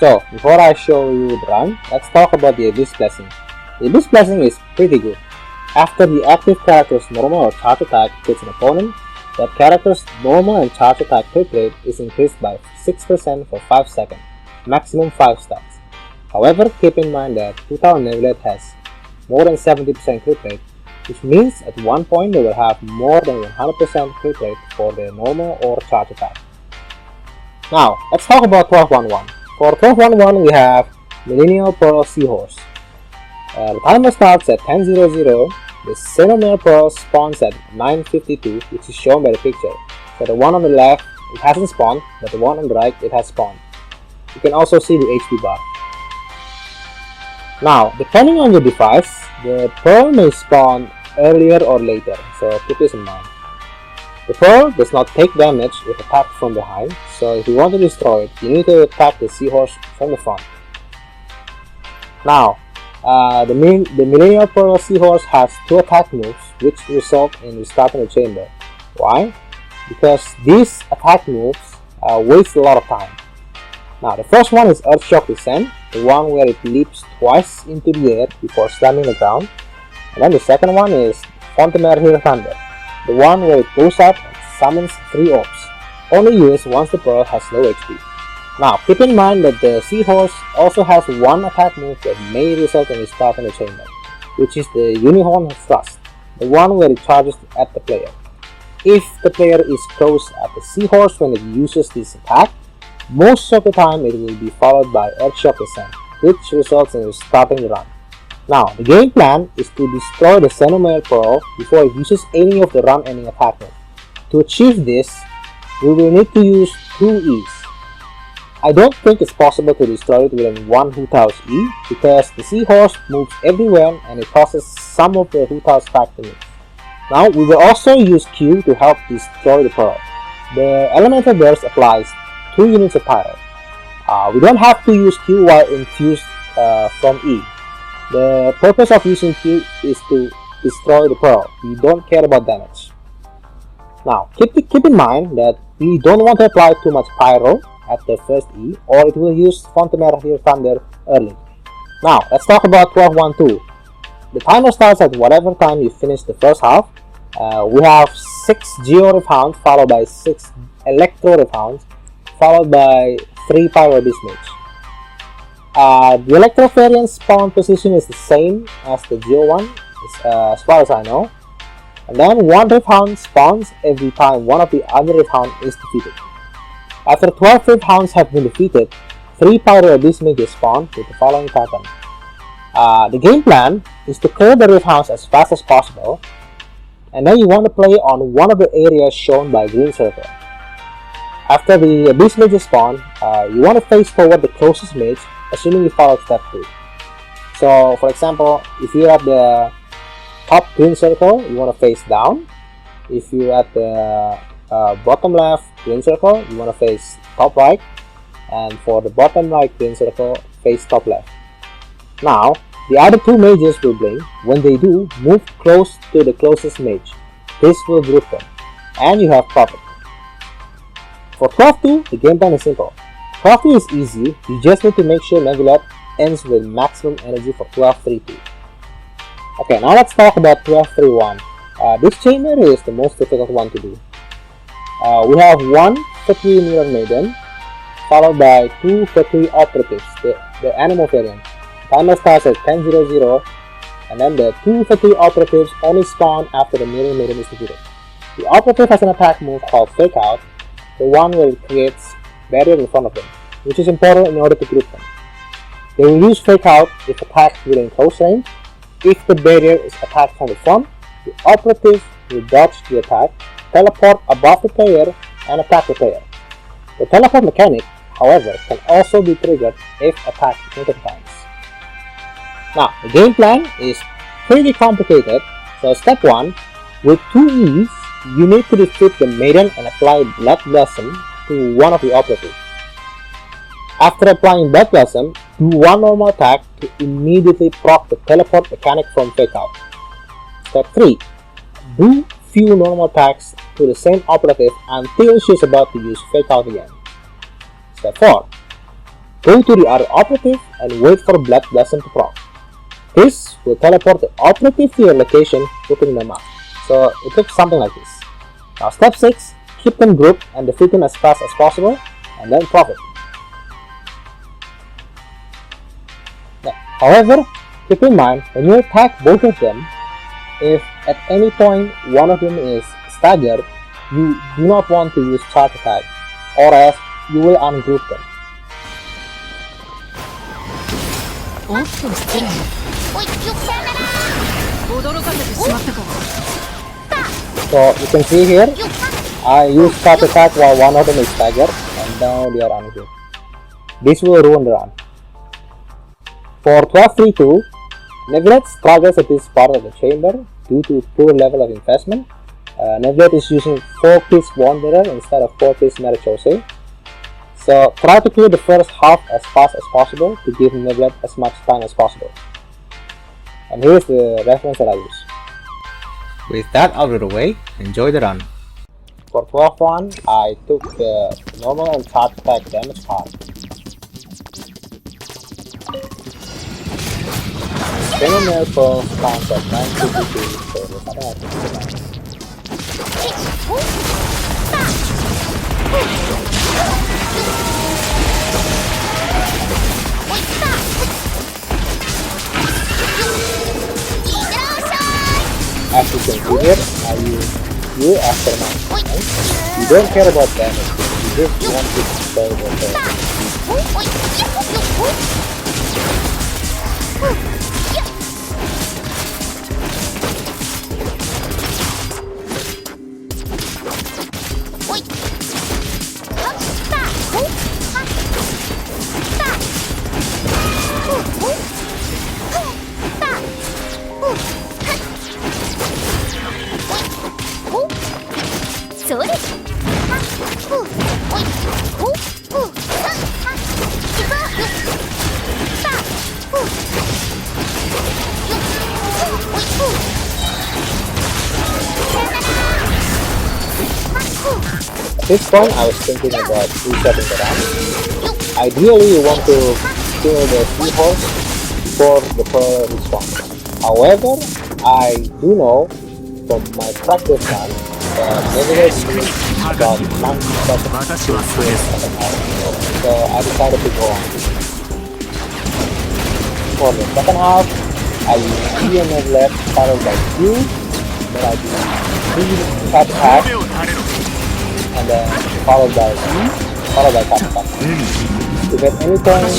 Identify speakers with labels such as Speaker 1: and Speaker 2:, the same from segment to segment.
Speaker 1: So, before I show you the run, let's talk about the Abyss Blessing. The Abyss Blessing is pretty good. After the active character's normal or charge attack hits an opponent, that character's normal and charge attack crit rate is increased by 6% for 5 seconds, maximum 5 stacks. However, keep in mind that 2000 Neuvillette has more than 70% crit rate, which means at one point they will have more than 100% crit rate for their normal or charge attack. Now, let's talk about 1211. For 1211 we have Millennial Pearl Seahorse. The timer starts at 10:00. The Xenomare Pearl spawns at 9:52, which is shown by the picture. So the one on the left, it hasn't spawned, but the one on the right, it has spawned. You can also see the HP bar. Now, depending on your device, the Pearl may spawn earlier or later, so keep this in mind. The Pearl does not take damage if attacked from behind, so if you want to destroy it, you need to attack the Seahorse from the front. Now, the Millennial Pearl Seahorse has 2 attack moves which result in restarting the chamber. Why? Because these attack moves waste a lot of time. Now, the first one is Earthshock Descent, the one where it leaps twice into the air before slamming the ground. And then the second one is Fontaine Hero Thunder, the one where it goes up and summons 3 orbs, only used once the Pearl has low HP. Now, keep in mind that the Seahorse also has one attack move that may result in restarting the chamber, which is the Unihorn Thrust, the one where it charges at the player. If the player is close at the Seahorse when it uses this attack, most of the time it will be followed by Earthshock Descent, which results in restarting the run. Now, the game plan is to destroy the Xenomare Pearl before it uses any of the run-ending attack moves. To achieve this, we will need to use 2 E's. I don't think it's possible to destroy it within one Hu Tao's E, because the Seahorse moves everywhere and it causes some of the Hu Tao's attack to move. Now, we will also use Q to help destroy the Pearl. The Elemental Burst applies 2 units of Pyro. We don't have to use Q while infused from E. The purpose of using Q is to destroy the Pearl. We don't care about damage. Now, keep in mind that we don't want to apply too much Pyro at the first E, or it will use Fontaine Hero Thunder early. Now, let's talk about 1212. The timer starts at whatever time you finish the first half. We have 6 Geo Rift Hounds followed by 6 Electro Rift Hounds followed by 3 Pyro Abyss Mage. The Electro variant spawn position is the same as the Geo one, as far as I know. And then 1 Rift Hound spawns every time one of the other Rift Hound is defeated. After 12 Rift Hounds have been defeated, 3 Pyro Abyss Mages spawn with the following pattern. The game plan is to clear the Rift Hounds as fast as possible, and then you want to play on one of the areas shown by green circle. After the Abyss Mages spawn, you want to face forward the closest mage, assuming you follow step 2. So, for example, if you're at the top green circle, you want to face down. If you're at the bottom left green circle, you want to face top right. And for the bottom right green circle, face top left. Now, the other 2 mages will blink. When they do, move close to the closest mage. This will group them, and you have profit. For 12-2, the game plan is simple. 12-2 is easy, you just need to make sure Neuvillette ends with maximum energy for 12-3-2. Okay, now let's talk about 12-3-1. This chamber is the most difficult one to do. We have 1 Fatui Mirror Maiden, followed by 2 Fatui Operatives, the Animal variant. Timer starts at 10:00, and then the 2 Fatui Operatives only spawn after the Mirror Maiden is defeated. The Operative has an attack move called Fake Out, the one where it creates barrier in front of them, which is important in order to group them. They will use Fake Out if attacked within close range. If the barrier is attacked from the front, the Operative will dodge the attack, teleport above the player, and attack the player. The teleport mechanic, however, can also be triggered if attacked multiple times. Now, the game plan is pretty complicated, so step 1, with 2 E's, you need to defeat the Maiden and apply Blood Blossom to one of the operatives. After applying Blood Blossom, do 1 normal attack to immediately proc the teleport mechanic from Fake Out. Step 3, do few normal attacks to the same operative until she's about to use Fake Out again. Step 4, go to the other operative and wait for Blood Blossom to proc. This will teleport the operative to your location, putting them up. So it looks something like this. Now step 6, keep them grouped and defeat them as fast as possible, and then profit. Now, however, keep in mind, when you attack both of them, if at any point one of them is staggered, you do not want to use charge attack, or else you will ungroup them. So you can see here, I use charge attack while one of them is staggered, and now they are ungrouped. This will ruin the run. For 12-3-2, Neglect struggles at this part of the chamber due to poor level of investment. Neglect is using 4-piece Wanderer instead of 4-piece Marichose. So try to clear the first half as fast as possible to give Neglect as much time as possible. And here's the reference that I use. With that out of the way, enjoy the run. For 12-1, I took the normal and charge attack damage card. Spinning Miracle counts at 952, so there's nothing I can do about it. As you can see here, I use you after my time. You don't care about damage, you just want to destroy the turret. At this point, I was thinking about resetting the run. Ideally, you want to kill the seahorse before the pearl respawns. However, I do know from my practice run that Neglect needs about 90 seconds to kill the second half. So I decided to go on. For the second half, I use E and Neglect followed by Q, then I do 3 charge attacks, and then followed by E, followed by charge attack. If at any point my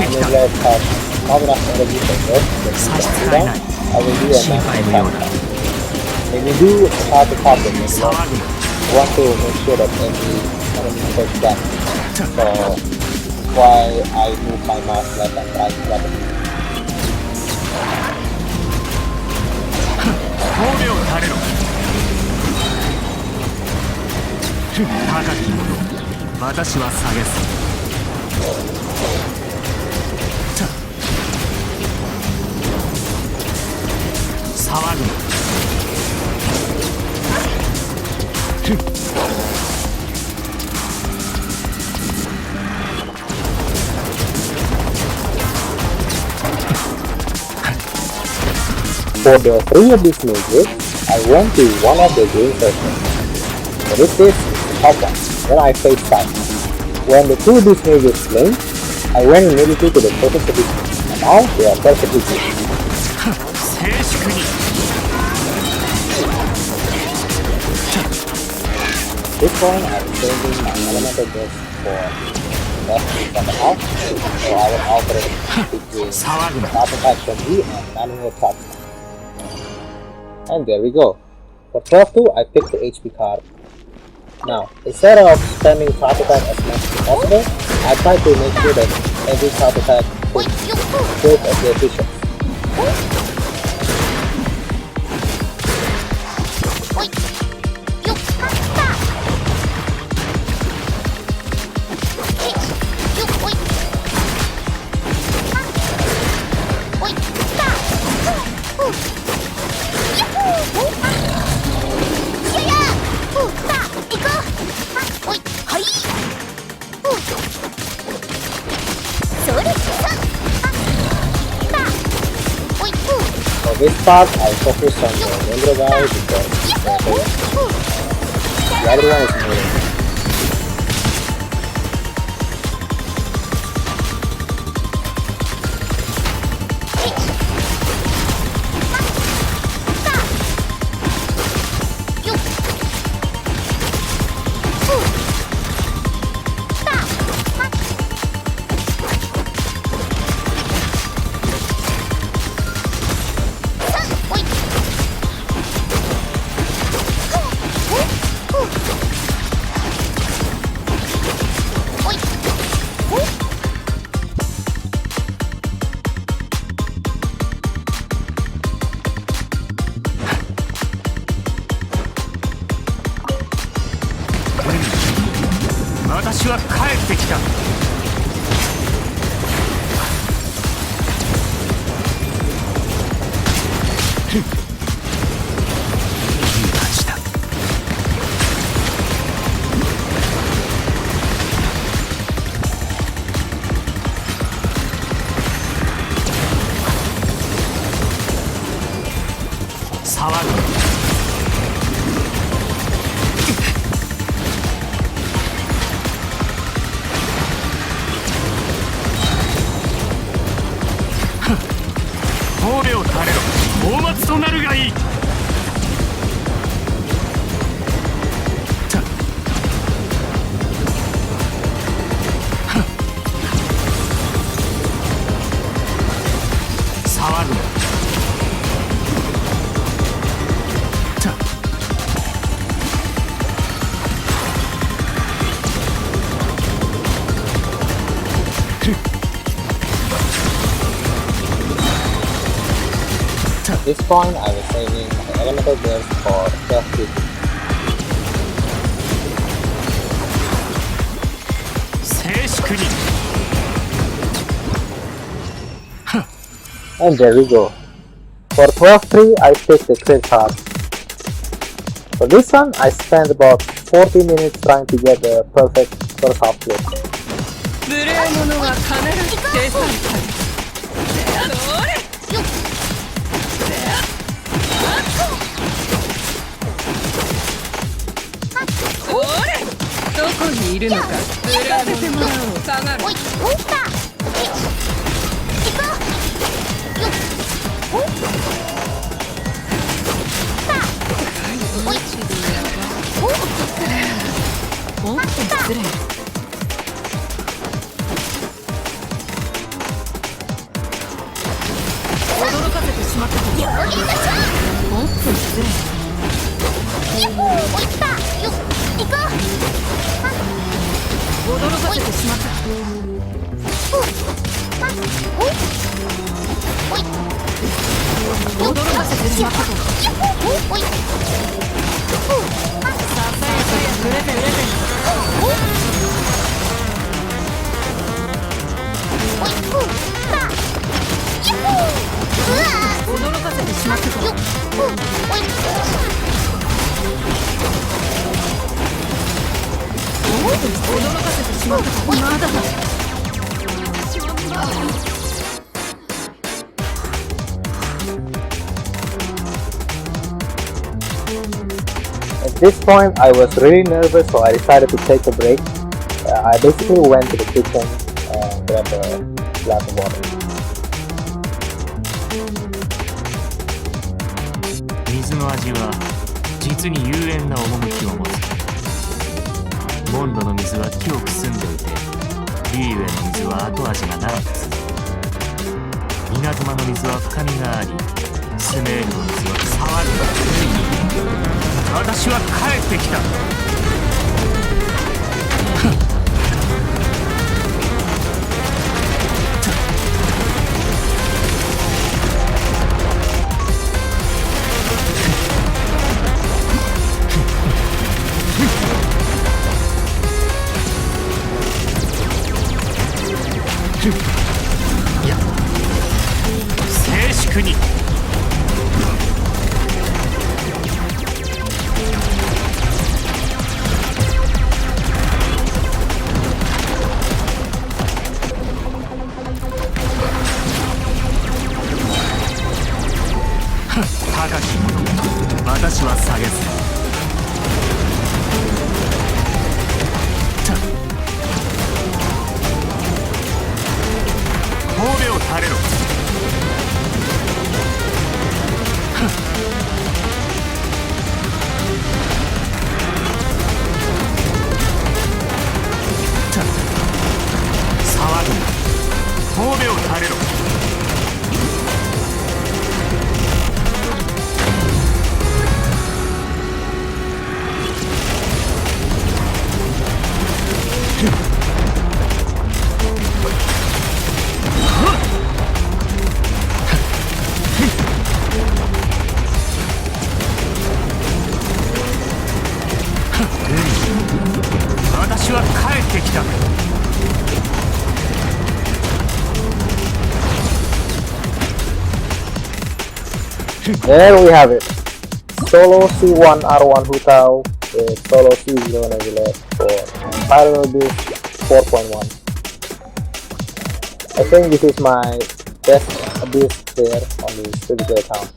Speaker 1: Neglect has not enough energy for this, then I will do a maximum charge attack. When you do a charge attack with Neglect, you want to make sure that every enemy takes damage. So why I move my mouse left and right rapidly. For the 3 of these mages, I went to one of the green circles. So this is the top one, where I face side. When the 2 of these mages slain, I went immediately to the focus of this mage, and now they are perfectly good. At this point, I'm changing my elemental burst for left and second half, so I will alternate between charge attack from E and manual charge. And there we go. For 12-2, I picked the HP card. Now, instead of spamming charge attack as much as possible, I try to make sure that every charge attack is both of the efficient. this part I focus on the Rendro guy because the other one is moving. At this point, I was saving the elemental burst for self-defense. And there we go. For 12-3, I picked the crit card. For this one, I spent about 40 minutes trying to get the perfect first half flip. At this point, I was really nervous, so I decided to take a break. I basically went to the kitchen and grabbed a glass of water.
Speaker 2: 水の味は実に幽怨な趣を持つ。モンドの水は清く澄んでいて、リーウェの水は後味が長く続く。稲妻の水は深みがあり、スメールの水は触るのついに。私は帰ってきた。いや、静粛に。私は下げず神戸を垂れろ。騒ぐな。神戸を垂れろ。私は帰ってきた。
Speaker 1: There we have it. Solo C1 R1 Hutao with Solo C0 Nebula for Parallel Beast 4.1. I think this is my best abyss there on this physical account.